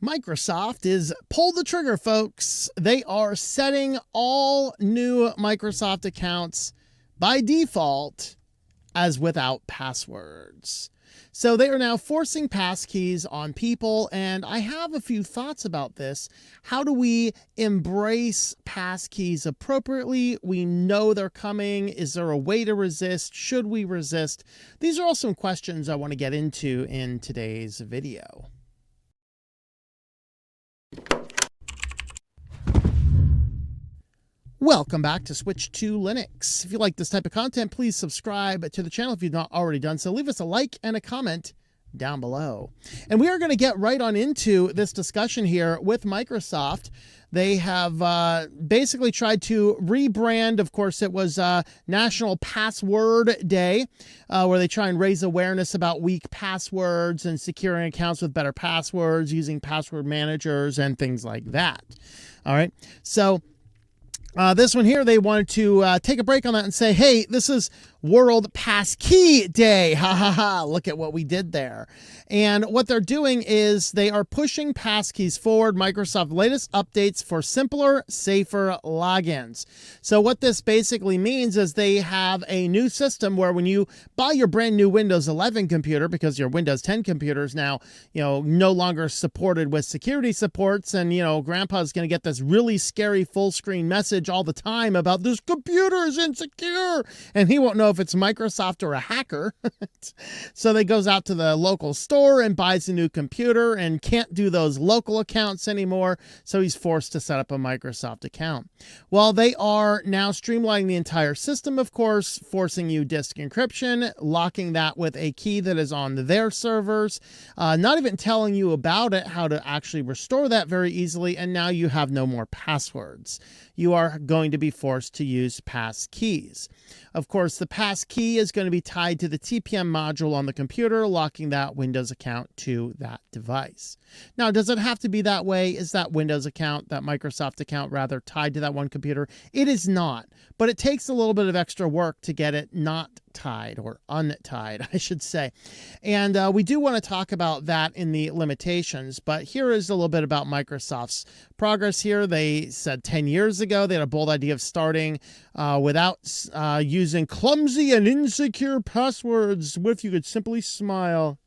Microsoft is pull the trigger, folks. They are setting all new Microsoft accounts by default as without passwords. So they are now forcing passkeys on people, and I have a few thoughts about this. How do we embrace passkeys appropriately? We know they're coming. Is there a way to resist? Should we resist? These are all some questions I want to get into in today's video. Welcome back to Switch to Linux. If you like this type of content, please subscribe to the channel if you've not already done so. Leave us a like and a comment down below. And we are going to get right on into this discussion here with Microsoft. They have basically tried to rebrand. Of course, it was National Password Day, where they try and raise awareness about weak passwords and securing accounts with better passwords, using password managers and things like that. All right. So this one here, they wanted to take a break on that and say, hey, this is World Passkey Day. Ha ha ha. Look at what we did there. And what they're doing is they are pushing passkeys forward. Microsoft latest updates for simpler, safer logins. So what this basically means is they have a new system where when you buy your brand new Windows 11 computer, because your Windows 10 computer is now, no longer supported with security supports, and, grandpa's going to get this really scary full screen message all the time about this computer is insecure, and he won't know if it's Microsoft or a hacker. So they goes out to the local store and buys a new computer and can't do those local accounts anymore. So he's forced to set up a Microsoft account. Well, they are now streamlining the entire system, of course, forcing you disk encryption, locking that with a key that is on their servers, not even telling you about it, how to actually restore that very easily. And now you have no more passwords. You are going to be forced to use passkeys. Of course, the passkey is going to be tied to the TPM module on the computer, locking that Windows account to that device. Now, does it have to be that way? Is that Windows account, that Microsoft account, rather tied to that one computer? It is not, but it takes a little bit of extra work to get it not tied, or untied, I should say. And we do want to talk about that in the limitations, but here is a little bit about Microsoft's progress here. They said 10 years ago, they had a bold idea of starting without using clumsy and insecure passwords. What if you could simply smile?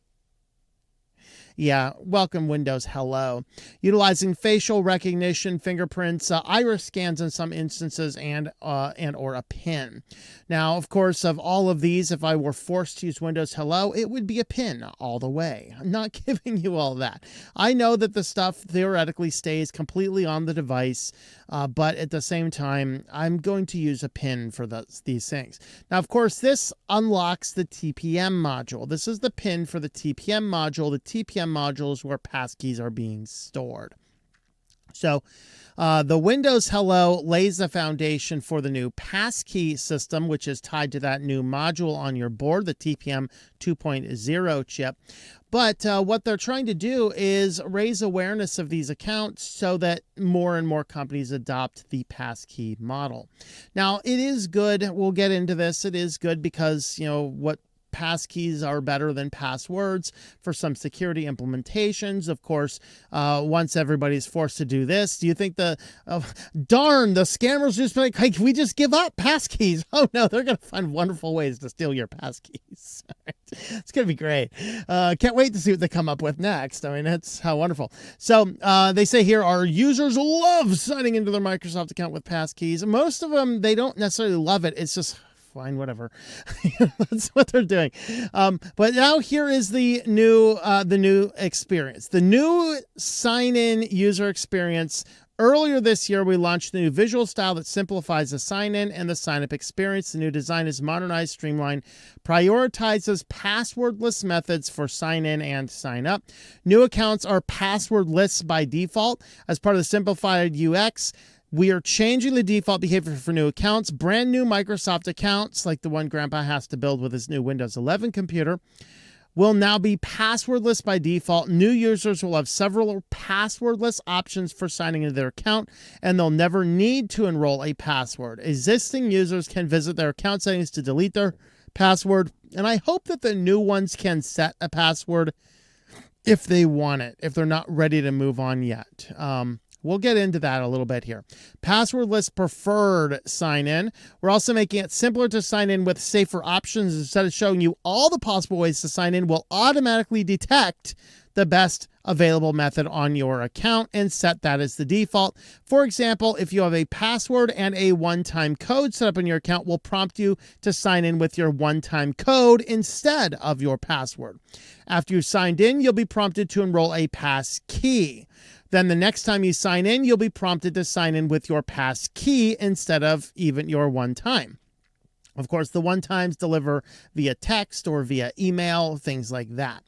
Yeah, welcome Windows, hello. Utilizing facial recognition, fingerprints, iris scans in some instances, and or a PIN. Now, of course, of all of these, if I were forced to use Windows Hello, it would be a PIN all the way. I'm not giving you all that. I know that the stuff theoretically stays completely on the device, but at the same time, I'm going to use a PIN for these things. Now, of course, this unlocks the TPM module. This is the PIN for the TPM module. The TPM module is where passkeys are being stored. So the Windows Hello lays the foundation for the new passkey system, which is tied to that new module on your board, the TPM 2.0 chip. But what they're trying to do is raise awareness of these accounts so that more and more companies adopt the passkey model. Now, it is good. We'll get into this. It is good because, what passkeys are better than passwords for some security implementations. Of course, once everybody's forced to do this, do you think the scammers just like, hey, can we just give up passkeys? Oh no, they're going to find wonderful ways to steal your passkeys. It's going to be great. Can't wait to see what they come up with next. I mean, that's how wonderful. So they say here, our users love signing into their Microsoft account with passkeys. Most of them, they don't necessarily love it. It's just fine, whatever. That's what they're doing. But now here is the new experience, the new sign-in user experience. Earlier this year, we launched the new visual style that simplifies the sign-in and the sign-up experience. The new design is modernized, streamlined, prioritizes passwordless methods for sign-in and sign-up. New accounts are passwordless by default. As part of the simplified UX, we are changing the default behavior for new accounts. Brand new Microsoft accounts, like the one Grandpa has to build with his new Windows 11 computer, will now be passwordless by default. New users will have several passwordless options for signing into their account, and they'll never need to enroll a password. Existing users can visit their account settings to delete their password, and I hope that the new ones can set a password if they want it, if they're not ready to move on yet. We'll get into that a little bit here. Passwordless preferred sign-in. We're also making it simpler to sign in with safer options. Instead of showing you all the possible ways to sign in, we'll automatically detect the best available method on your account and set that as the default. For example, if you have a password and a one-time code set up in your account, we'll prompt you to sign in with your one-time code instead of your password. After you've signed in, you'll be prompted to enroll a passkey. Then the next time you sign in, you'll be prompted to sign in with your passkey instead of even your one-time. Of course, the one-times deliver via text or via email, things like that.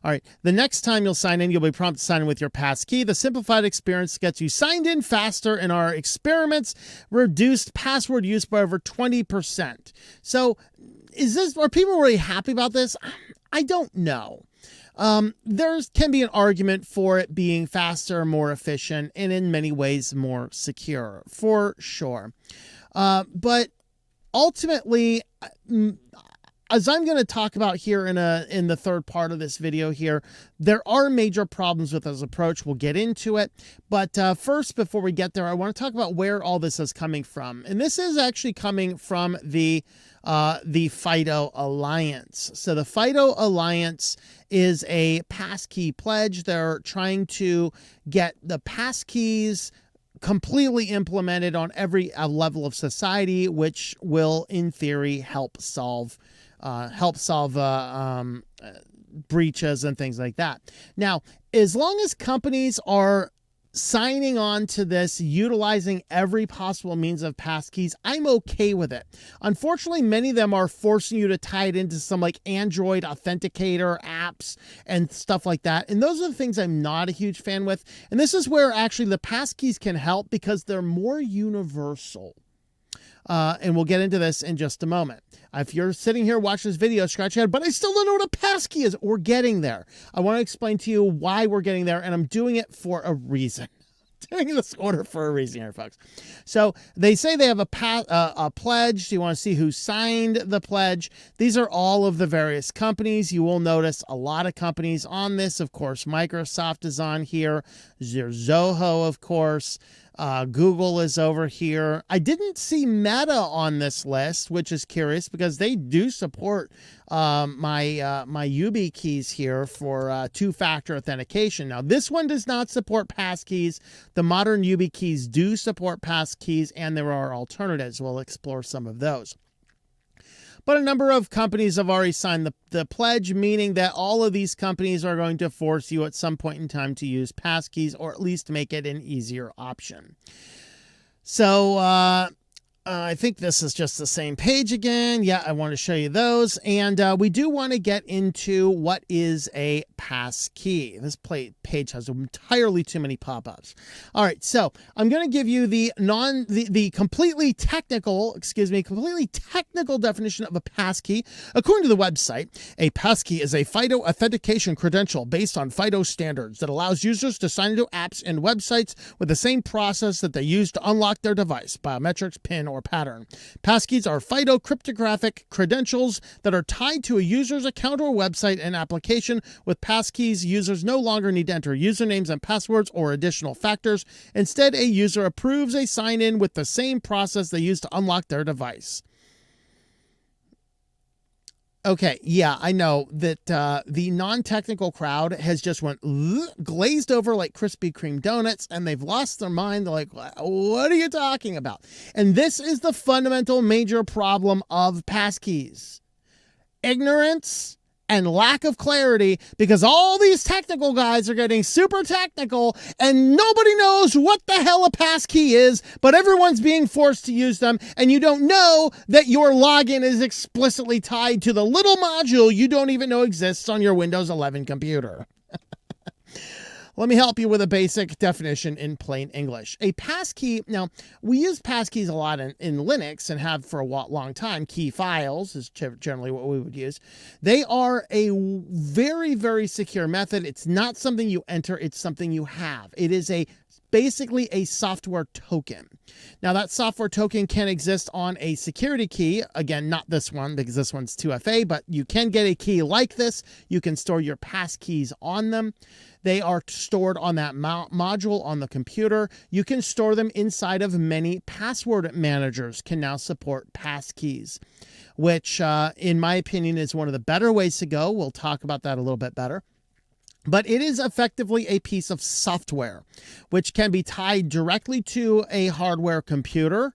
All right, the next time you'll sign in, you'll be prompted to sign in with your passkey. The simplified experience gets you signed in faster, and our experiments reduced password use by over 20%. So are people really happy about this? I don't know. There can be an argument for it being faster, more efficient, and in many ways more secure, for sure. But ultimately, as I'm going to talk about here in the third part of this video here, there are major problems with this approach. We'll get into it. But first, before we get there, I want to talk about where all this is coming from. And this is actually coming from the FIDO Alliance. So the FIDO Alliance is a passkey pledge. They're trying to get the passkeys completely implemented on every level of society, which will, in theory, help solve breaches and things like that. Now, as long as companies are signing on to this, utilizing every possible means of passkeys, I'm okay with it. Unfortunately, many of them are forcing you to tie it into some like Android authenticator apps and stuff like that. And those are the things I'm not a huge fan with. And this is where actually the passkeys can help because they're more universal. And we'll get into this in just a moment. If you're sitting here watching this video, scratch your head, but I still don't know what a passkey is. We're getting there. I want to explain to you why we're getting there, and I'm doing it for a reason. Doing this order for a reason here, folks. So they say they have a pledge. So you want to see who signed the pledge. These are all of the various companies. You will notice a lot of companies on this. Of course, Microsoft is on here. Zoho, of course. Google is over here. I didn't see Meta on this list, which is curious because they do support my YubiKeys here for two-factor authentication. Now, this one does not support passkeys. The modern YubiKeys do support passkeys, and there are alternatives. We'll explore some of those. But a number of companies have already signed the pledge, meaning that all of these companies are going to force you at some point in time to use passkeys or at least make it an easier option. So I think this is just the same page again. Yeah, I want to show you those. And we do want to get into what is a passkey. This page has entirely too many pop-ups. All right, so I'm going to give you the completely technical definition of a passkey. According to the website, a passkey is a FIDO authentication credential based on FIDO standards that allows users to sign into apps and websites with the same process that they use to unlock their device, biometrics, PIN, or pattern. Passkeys are FIDO cryptographic credentials that are tied to a user's account or website and application. With passkeys, users no longer need to enter usernames and passwords or additional factors. Instead, a user approves a sign-in with the same process they use to unlock their device. Okay, yeah, I know that the non-technical crowd has just went glazed over like Krispy Kreme donuts, and they've lost their mind. They're like, what are you talking about? And this is the fundamental major problem of passkeys. Ignorance and lack of clarity, because all these technical guys are getting super technical and nobody knows what the hell a passkey is, but everyone's being forced to use them, and you don't know that your login is explicitly tied to the little module you don't even know exists on your Windows 11 computer. Let me help you with a basic definition in plain English. A passkey, now, we use passkeys a lot in Linux and have for a long time. Key files is generally what we would use. They are a very, very secure method. It's not something you enter. It's something you have. It is a basically a software token. Now, that software token can exist on a security key. Again, not this one because this one's 2FA, but you can get a key like this. You can store your passkeys on them. They are stored on that module on the computer. You can store them inside of many password managers can now support passkeys, which in my opinion is one of the better ways to go. We'll talk about that a little bit better. But it is effectively a piece of software, which can be tied directly to a hardware computer,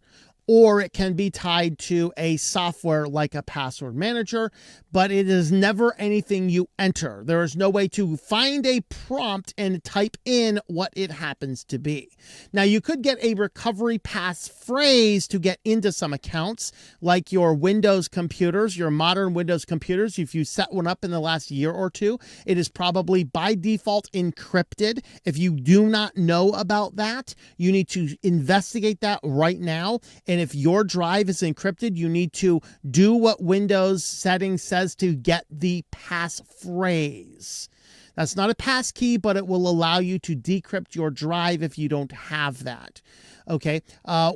or it can be tied to a software like a password manager, but it is never anything you enter. There is no way to find a prompt and type in what it happens to be. Now, you could get a recovery passphrase to get into some accounts, like your Windows computers, your modern Windows computers. If you set one up in the last year or two, it is probably by default encrypted. If you do not know about that, you need to investigate that right now. And if your drive is encrypted, you need to do what Windows settings says to get the passphrase. That's not a passkey, but it will allow you to decrypt your drive if you don't have that. Okay,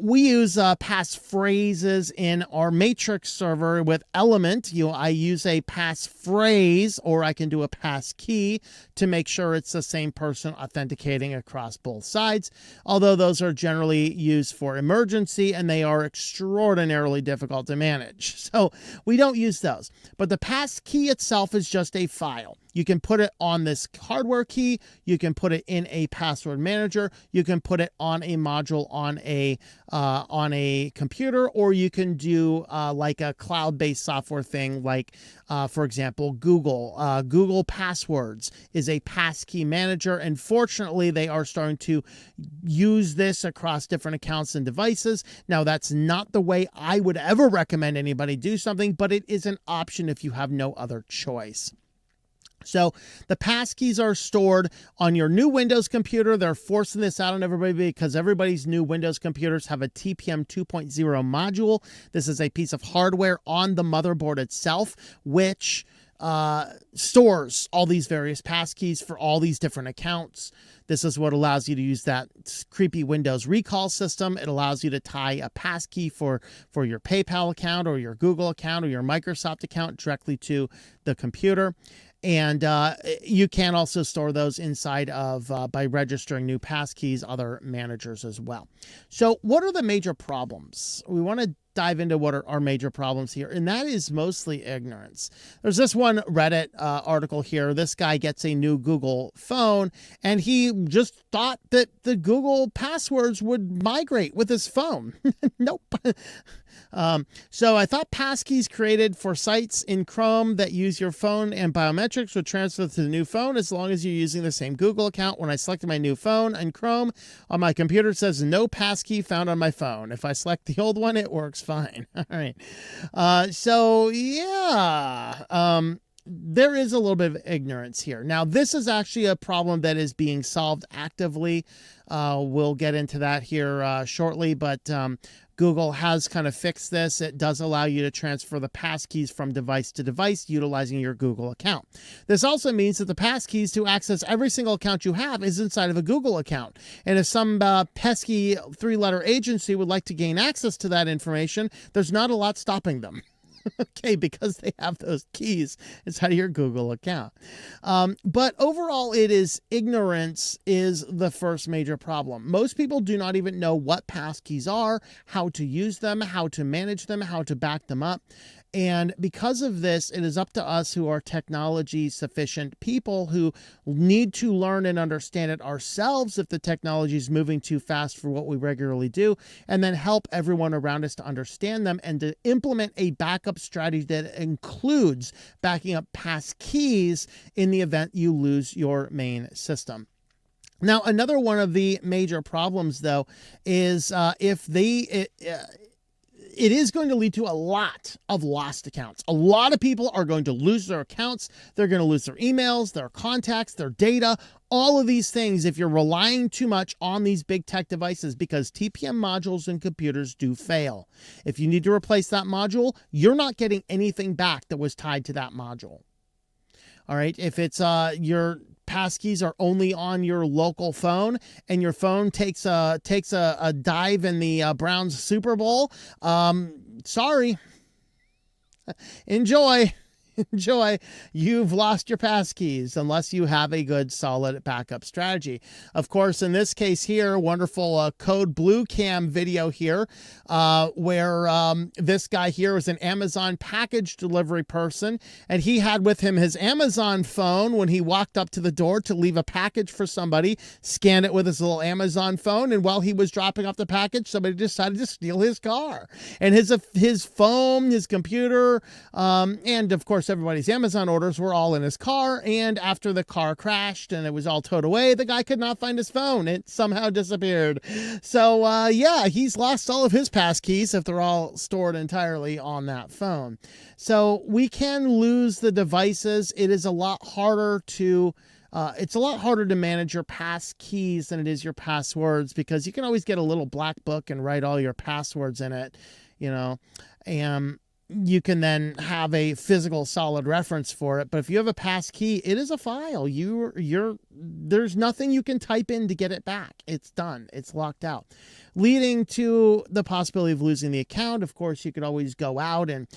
we use passphrases in our matrix server with Element. I use a passphrase, or I can do a passkey to make sure it's the same person authenticating across both sides, although those are generally used for emergency and they are extraordinarily difficult to manage. So we don't use those. But the passkey itself is just a file. You can put it on this hardware key. You can put it in a password manager. You can put it on a module on a computer, or you can do like a cloud-based software thing, like for example, Google Passwords is a passkey manager, and fortunately, they are starting to use this across different accounts and devices. Now, that's not the way I would ever recommend anybody do something, but it is an option if you have no other choice. So the passkeys are stored on your new Windows computer. They're forcing this out on everybody because everybody's new Windows computers have a TPM 2.0 module. This is a piece of hardware on the motherboard itself, which stores all these various passkeys for all these different accounts. This is what allows you to use that creepy Windows recall system. It allows you to tie a passkey for your PayPal account or your Google account or your Microsoft account directly to the computer. And you can also store those inside of, by registering new passkeys, other managers as well. So what are the major problems? We want to dive into what are our major problems here, and that is mostly ignorance. There's this one Reddit article here. This guy gets a new Google phone, and he just thought that the Google passwords would migrate with his phone. Nope. So I thought passkeys created for sites in Chrome that use your phone and biometrics would transfer to the new phone as long as you're using the same Google account. When I selected my new phone in Chrome on my computer, it says no passkey found on my phone. If I select the old one, it works fine. All right. So yeah, there is a little bit of ignorance here. Now, this is actually a problem that is being solved actively. We'll get into that here shortly, but Google has kind of fixed this. It does allow you to transfer the passkeys from device to device utilizing your Google account. This also means that the passkeys to access every single account you have is inside of a Google account. And if some pesky three-letter agency would like to gain access to that information, there's not a lot stopping them. Okay, because they have those keys inside of your Google account. But overall, it is ignorance is the first major problem. Most people do not even know what passkeys are, how to use them, how to manage them, how to back them up. And because of this, it is up to us who are technology sufficient people who need to learn and understand it ourselves if the technology is moving too fast for what we regularly do, and then help everyone around us to understand them and to implement a backup strategy that includes backing up passkeys in the event you lose your main system. Now, another one of the major problems, though, is it is going to lead to a lot of lost accounts. A lot of people are going to lose their accounts. They're going to lose their emails, their contacts, their data, all of these things if you're relying too much on these big tech devices, because TPM modules and computers do fail. If you need to replace that module, you're not getting anything back that was tied to that module. All right. If it's your passkeys are only on your local phone and your phone takes a dive in the Browns Super Bowl, sorry. Enjoy. Enjoy. You've lost your passkeys unless you have a good solid backup strategy. Of course, in this case here, wonderful Code Blue Cam video here, where this guy here was an Amazon package delivery person, and he had with him his Amazon phone when he walked up to the door to leave a package for somebody, scanned it with his little Amazon phone, and while he was dropping off the package, somebody decided to steal his car. And his phone, his computer, and of course, everybody's Amazon orders were all in his car, and after the car crashed and it was all towed away, the guy could not find his phone. It somehow disappeared. So yeah, he's lost all of his passkeys if they're all stored entirely on that phone. So we can lose the devices. It is a lot harder to manage your passkeys than it is your passwords, because you can always get a little black book and write all your passwords in it, and you can then have a physical solid reference for it. But if you have a passkey, it is a file. There's nothing you can type in to get it back. It's done. It's locked out, leading to the possibility of losing the account. Of course, you could always go out and,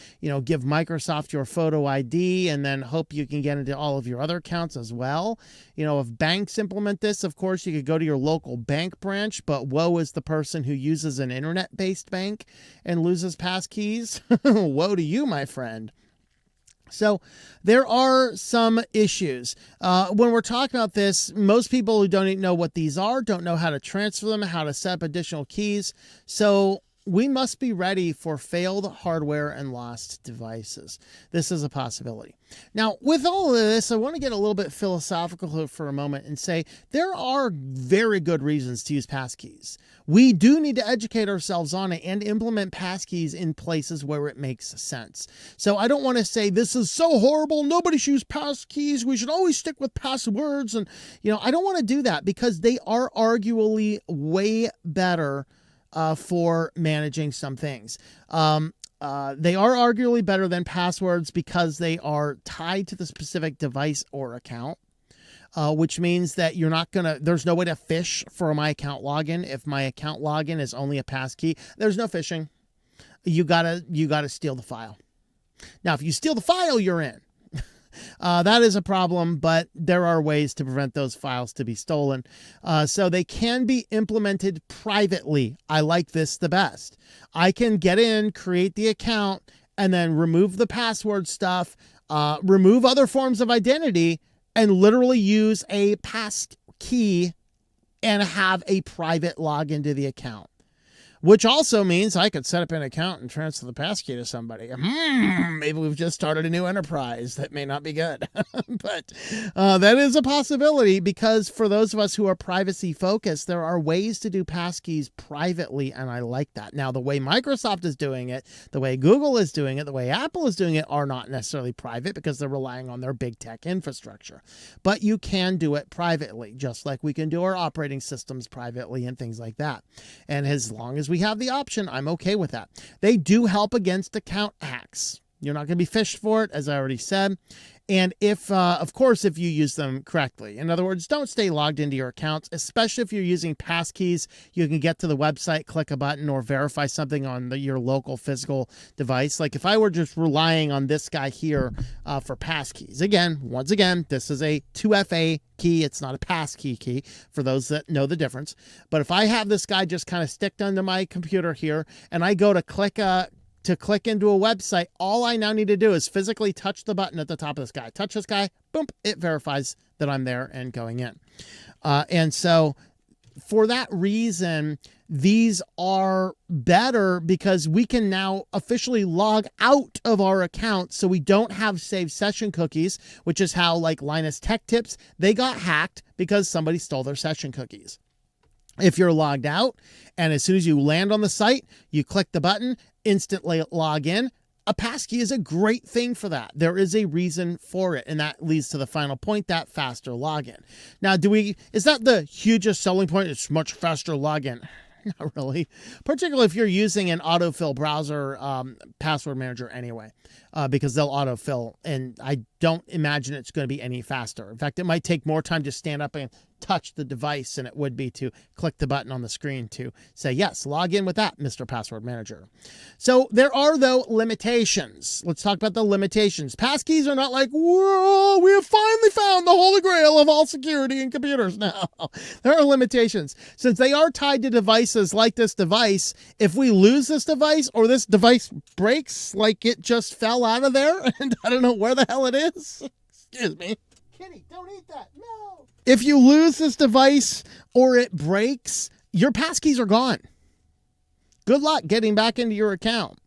give Microsoft your photo ID and then hope you can get into all of your other accounts as well. If banks implement this, of course, you could go to your local bank branch, but woe is the person who uses an internet-based bank and loses passkeys. Woe to you, my friend. So there are some issues. When we're talking about this, most people who don't even know what these are don't know how to transfer them, how to set up additional keys. So we must be ready for failed hardware and lost devices. This is a possibility. Now, with all of this, I want to get a little bit philosophical for a moment and say there are very good reasons to use passkeys. We do need to educate ourselves on it and implement passkeys in places where it makes sense. So I don't want to say this is so horrible, nobody should use passkeys, we should always stick with passwords. And, I don't want to do that, because they are arguably way better for managing some things. They are arguably better than passwords because they are tied to the specific device or account, which means that there's no way to phish for my account login. If my account login is only a passkey, there's no phishing. You gotta steal the file. Now, if you steal the file, you're in. That is a problem, but there are ways to prevent those files to be stolen. So they can be implemented privately. I like this the best. I can get in, create the account, and then remove the password stuff, remove other forms of identity, and literally use a passkey and have a private login to the account. Which also means I could set up an account and transfer the passkey to somebody. Maybe we've just started a new enterprise. That may not be good. But that is a possibility, because for those of us who are privacy focused, there are ways to do passkeys privately, and I like that. Now, the way Microsoft is doing it, the way Google is doing it, the way Apple is doing it are not necessarily private, because they're relying on their big tech infrastructure. But you can do it privately, just like we can do our operating systems privately and things like that. And as long as we have the option, I'm okay with that. They do help against account hacks. You're not going to be phished for it, as I already said. And if, of course, if you use them correctly. In other words, don't stay logged into your accounts, especially if you're using passkeys. You can get to the website, click a button, or verify something on your local physical device. Like if I were just relying on this guy here for passkeys. Once again, this is a 2FA key. It's not a passkey key, for those that know the difference. But if I have this guy just kind of sticked onto my computer here, and I go to click into a website, all I now need to do is physically touch the button at the top of this guy. Touch this guy, boom, it verifies that I'm there and going in. And so for that reason, these are better, because we can now officially log out of our account, so we don't have saved session cookies, which is how, like Linus Tech Tips, they got hacked because somebody stole their session cookies. If you're logged out, and as soon as you land on the site, you click the button, instantly log in, a passkey is a great thing for that. There is a reason for it, and that leads to the final point, that faster login. Now, is that the hugest selling point? It's much faster login. Not really, particularly if you're using an autofill browser password manager anyway, because they'll autofill, and I don't imagine it's going to be any faster. In fact, it might take more time to stand up and touch the device than it would be to click the button on the screen to say, yes, log in with that, Mr. Password Manager. So there are, though, limitations. Let's talk about the limitations. Passkeys are not like, whoa, we have finally found the holy grail of all security in computers. No, there are limitations. Since they are tied to devices like this device, if we lose this device or this device breaks, like it just fell out of there and I don't know where the hell it is. Excuse me. Kitty, don't eat that. No. If you lose this device or it breaks, your passkeys are gone. Good luck getting back into your account.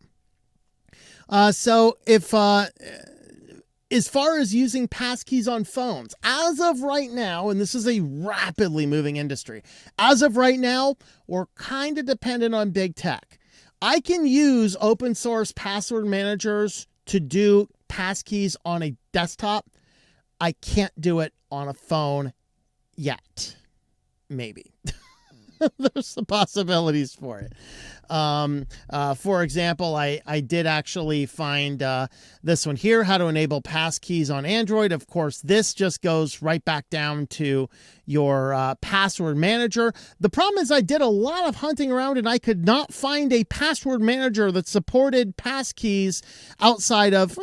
So if, as far as using passkeys on phones, as of right now, and this is a rapidly moving industry, as of right now, we're kind of dependent on big tech. I can use open source password managers to do passkeys on a desktop. I can't do it on a phone yet. Maybe. There's some possibilities for it. For example, I did actually find this one here, how to enable passkeys on Android. Of course, this just goes right back down to your password manager. The problem is I did a lot of hunting around and I could not find a password manager that supported passkeys outside of,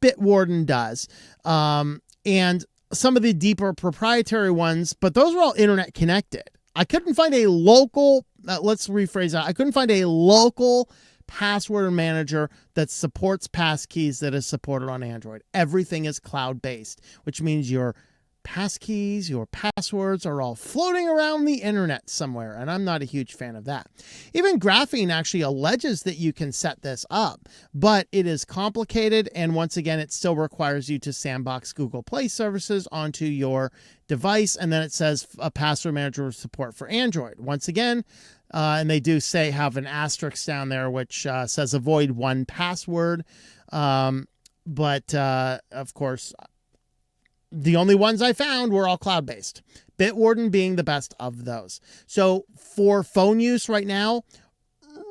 Bitwarden does. And some of the deeper proprietary ones, but those are all internet connected. I couldn't find a local, let's rephrase that. I couldn't find a local password manager that supports passkeys that is supported on Android. Everything is cloud-based, which means your passkeys, your passwords are all floating around the internet somewhere, and I'm not a huge fan of that. Even Graphene actually alleges that you can set this up, but it is complicated, and once again, it still requires you to sandbox Google Play services onto your device, and then it says a password manager with support for Android. Once again, and they do say have an asterisk down there which says avoid one password, but of course, the only ones I found were all cloud-based, Bitwarden being the best of those. So for phone use right now,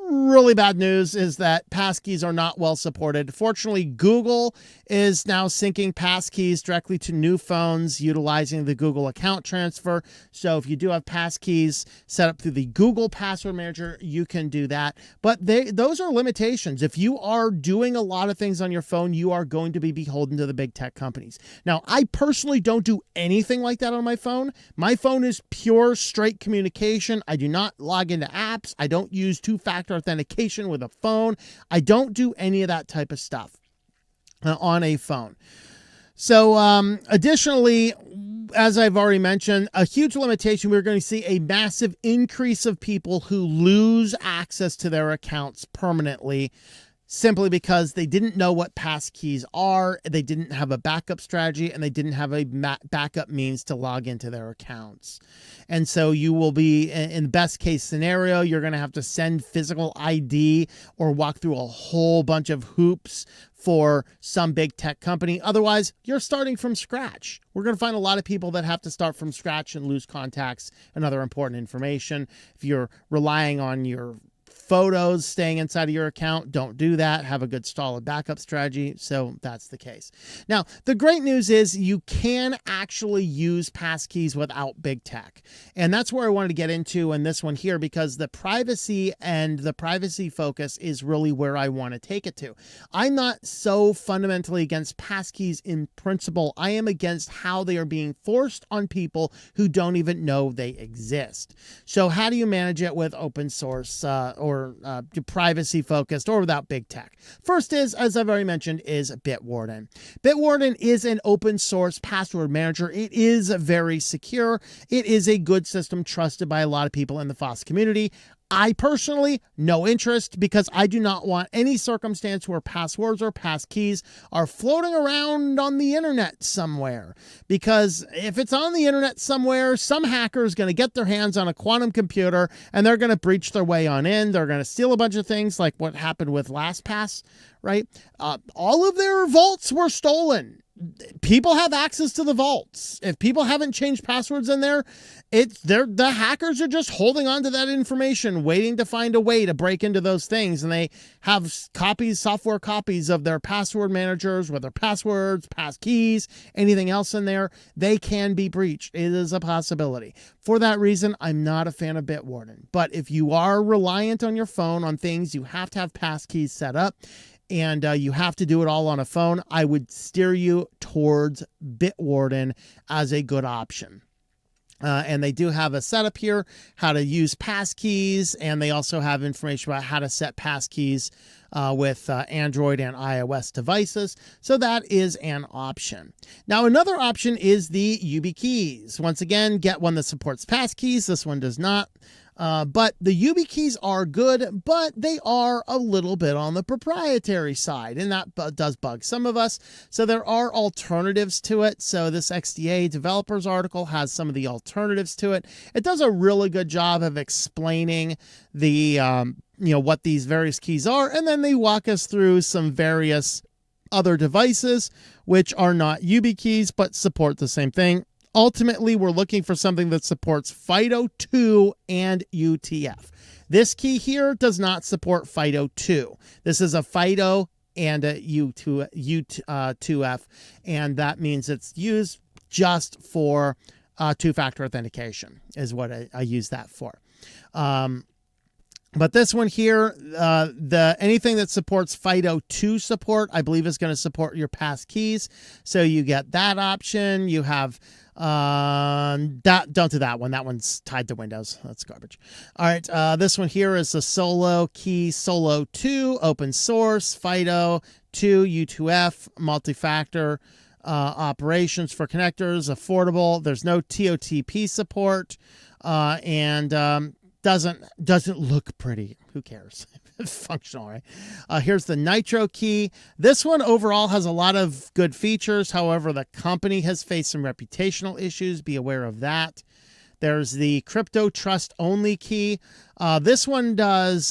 really bad news is that passkeys are not well supported. Fortunately, Google is now syncing passkeys directly to new phones utilizing the Google account transfer. So if you do have passkeys set up through the Google Password Manager, you can do that. But those are limitations. If you are doing a lot of things on your phone, you are going to be beholden to the big tech companies. Now, I personally don't do anything like that on my phone. My phone is pure, straight communication. I do not log into apps. I don't use two-factor authentication with a phone. I don't do any of that type of stuff on a phone. So additionally, as I've already mentioned, a huge limitation, we're going to see a massive increase of people who lose access to their accounts permanently simply because they didn't know what passkeys are, they didn't have a backup strategy, and they didn't have a backup means to log into their accounts. And so you will be, in the best case scenario, you're going to have to send physical ID or walk through a whole bunch of hoops for some big tech company. Otherwise, you're starting from scratch. We're going to find a lot of people that have to start from scratch and lose contacts and other important information. If you're relying on your photos staying inside of your account, don't do that. Have a good solid backup strategy. So that's the case. Now, the great news is you can actually use passkeys without big tech. And that's where I wanted to get into in this one here, because the privacy and the privacy focus is really where I want to take it to. I'm not so fundamentally against passkeys in principle. I am against how they are being forced on people who don't even know they exist. So how do you manage it with open source or privacy focused or without big tech? First is, as I've already mentioned, is Bitwarden. Bitwarden is an open source password manager. It is very secure. It is a good system trusted by a lot of people in the FOSS community. I personally, no interest, because I do not want any circumstance where passwords or passkeys are floating around on the internet somewhere. Because if it's on the internet somewhere, some hacker is going to get their hands on a quantum computer and they're going to breach their way on in. They're going to steal a bunch of things like what happened with LastPass, right? All of their vaults were stolen. people have access to the vaults. If people haven't changed passwords in there, the hackers are just holding on to that information, waiting to find a way to break into those things. And they have software copies of their password managers with their passwords, passkeys, anything else in there. They can be breached. It is a possibility. For that reason, I'm not a fan of Bitwarden. But if you are reliant on your phone on things, you have to have passkeys set up. And you have to do it all on a phone, I would steer you towards Bitwarden as a good option. And they do have a setup here, how to use passkeys, and they also have information about how to set passkeys with Android and iOS devices. So that is an option. Now, another option is the YubiKeys. Once again, get one that supports passkeys. This one does not. But the YubiKeys are good, but they are a little bit on the proprietary side, and that does bug some of us. So there are alternatives to it. So this XDA developers article has some of the alternatives to it. It does a really good job of explaining the, what these various keys are, and then they walk us through some various other devices which are not YubiKeys but support the same thing. Ultimately, we're looking for something that supports FIDO2 and UTF. This key here does not support FIDO2. This is a FIDO and a U2F, and that means it's used just for two-factor authentication is what I use that for. But this one here, anything that supports FIDO2 support, I believe is going to support your passkeys. So you get that option. You have don't do that one. That one's tied to Windows. That's garbage. All right. This one here is the Solo Key Solo 2, open source, FIDO 2, U2F, multi-factor operations for connectors, affordable. There's no TOTP support, and doesn't look pretty. Who cares? Functional, right? Here's the Nitro key. This one overall has a lot of good features. However, the company has faced some reputational issues. Be aware of that. There's the Crypto Trust Only key. This one does,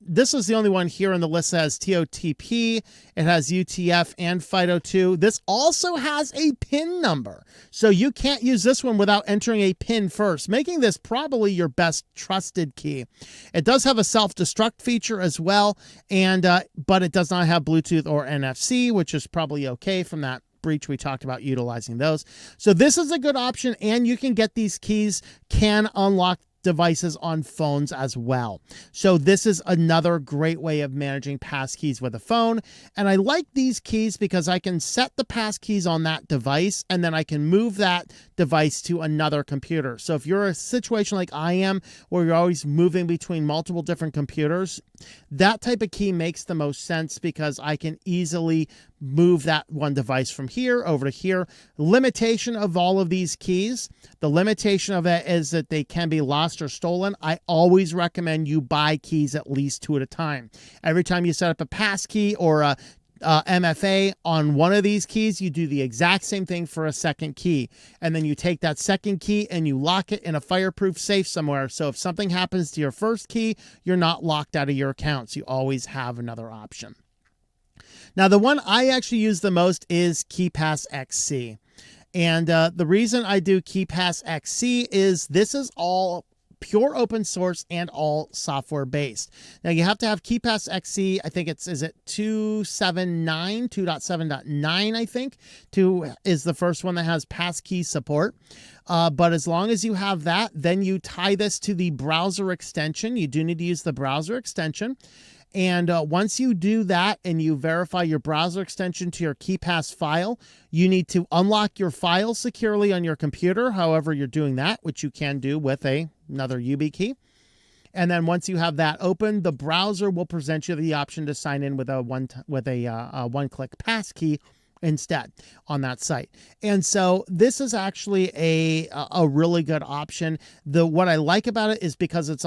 this is the only one here on the list that has TOTP. It has UTF and FIDO2. This also has a PIN number. So you can't use this one without entering a PIN first, making this probably your best trusted key. It does have a self-destruct feature as well, and but it does not have Bluetooth or NFC, which is probably okay from that breach we talked about utilizing those. So this is a good option, and you can get these keys, can unlock devices on phones as well. So this is another great way of managing passkeys with a phone. And I like these keys because I can set the passkeys on that device, and then I can move that device to another computer. So if you're a situation like I am, where you're always moving between multiple different computers, that type of key makes the most sense because I can easily move that one device from here over to here. Limitation of all of these keys, the limitation of it is that they can be lost or stolen. I always recommend you buy keys at least 2 at a time. Every time you set up a passkey or a MFA on one of these keys, you do the exact same thing for a second key. And then you take that second key and you lock it in a fireproof safe somewhere. So if something happens to your first key, you're not locked out of your accounts. You always have another option. Now, the one I actually use the most is KeePass XC. And the reason I do KeePass XC is this is all pure open source and all software based. Now you have to have KeePass XC. I think is it 2.7.9, I think. 2 is the first one that has passkey support. But as long as you have that, then you tie this to the browser extension. You do need to use the browser extension. And once you do that and you verify your browser extension to your KeePass file, you need to unlock your file securely on your computer, however you're doing that, which you can do with another YubiKey. And then once you have that open, the browser will present you the option to sign in with a one-click passkey instead on that site. And so this is actually a really good option. What I like about it is because it's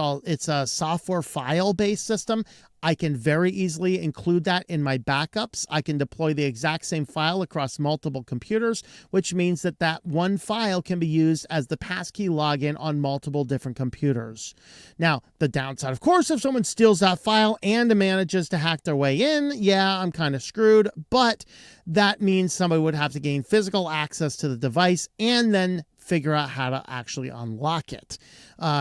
a software file based system. I can very easily include that in my backups. I can deploy the exact same file across multiple computers, which means that that one file can be used as the passkey login on multiple different computers. Now, the downside, of course, if someone steals that file and manages to hack their way in, yeah, I'm kind of screwed, but that means somebody would have to gain physical access to the device and then figure out how to actually unlock it,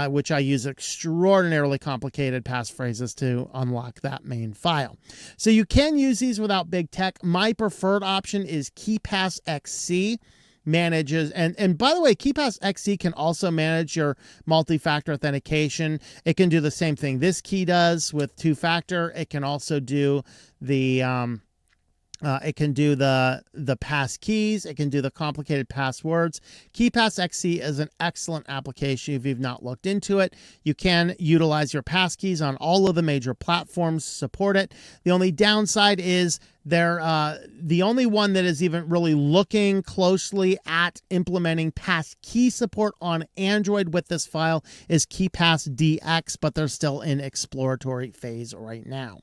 which I use extraordinarily complicated passphrases to unlock that main file. So you can use these without big tech. My preferred option is KeePass XC. Manages, and by the way, KeePass XC can also manage your multi-factor authentication. It can do the same thing this key does with two-factor. It can also do the it can do the pass keys. It can do the complicated passwords. KeePass XC is an excellent application if you've not looked into it. You can utilize your passkeys on all of the major platforms, support it. The only downside is the only one that is even really looking closely at implementing passkey support on Android with this file is KeePass DX, but they're still in exploratory phase right now.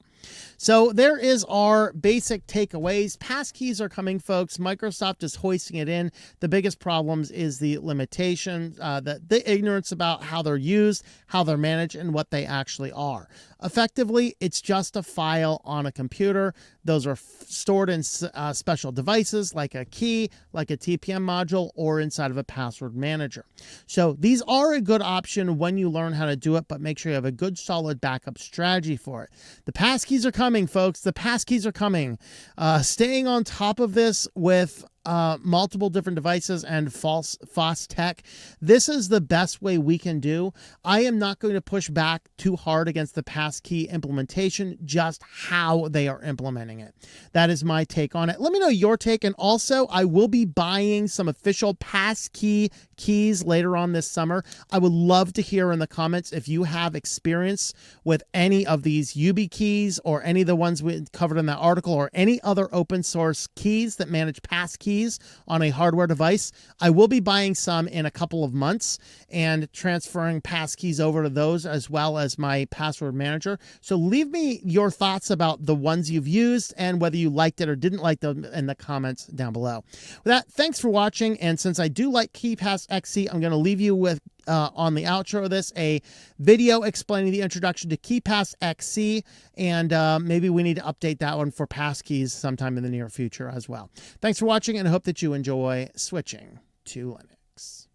So there is our basic takeaways. Passkeys are coming, folks. Microsoft is hoisting it in. The biggest problems is the limitations, the ignorance about how they're used, how they're managed, and what they actually are. Effectively, it's just a file on a computer. Those are stored in special devices like a key, like a TPM module, or inside of a password manager. So these are a good option when you learn how to do it, but make sure you have a good, solid backup strategy for it. The passkeys are coming, folks. The passkeys are coming. Staying on top of this with multiple different devices and false tech. This is the best way we can do. I am not going to push back too hard against the passkey implementation, just how they are implementing it. That is my take on it. Let me know your take. And also, I will be buying some official passkey keys later on this summer. I would love to hear in the comments if you have experience with any of these YubiKeys or any of the ones we covered in that article or any other open source keys that manage passkeys on a hardware device. I will be buying some in a couple of months and transferring passkeys over to those as well as my password manager. So leave me your thoughts about the ones you've used and whether you liked it or didn't like them in the comments down below. With that, thanks for watching. And since I do like KeePass XC, I'm going to leave you with on the outro of this, a video explaining the introduction to KeePass XC, and maybe we need to update that one for passkeys sometime in the near future as well. Thanks for watching, and I hope that you enjoy switching to Linux.